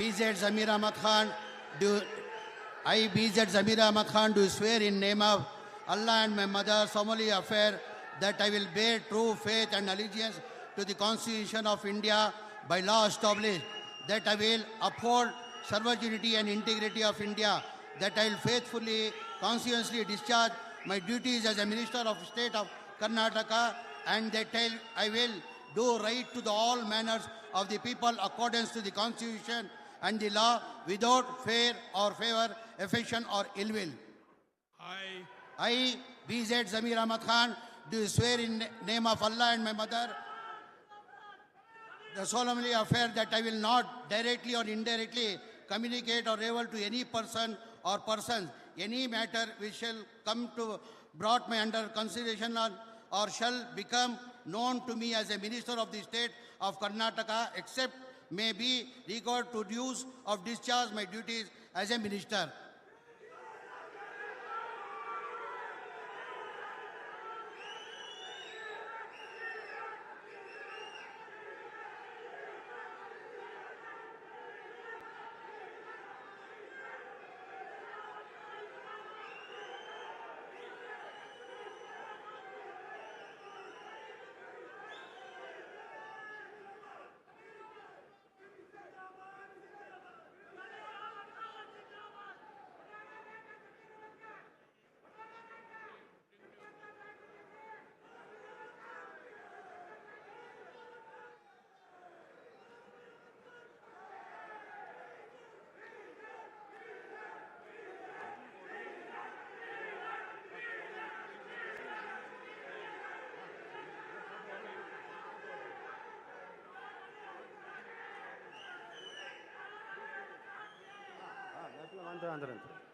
BZ Zamir Ahmad Khan, I, BZ Zamir Ahmad Khan, do swear in name of Allah and my mother solemnly affirm that I will bear true faith and allegiance to the Constitution of India by law established, that I will uphold sovereignty and integrity of India, that I will faithfully, conscientiously discharge my duties as a Minister of State of Karnataka, and that I will do right to the all manners of the people accordance to the Constitution and the law without fear or favor, affection or ill will. I, BZ Zamir Ahmad Khan, do swear in name of Allah and my mother, the solemnly affirm that I will not directly or indirectly communicate or reveal to any person or persons any matter which shall come to brought me under consideration or shall become known to me as a minister of the state of Karnataka, except may be regard to dues of discharge my duties as a minister. Andhra.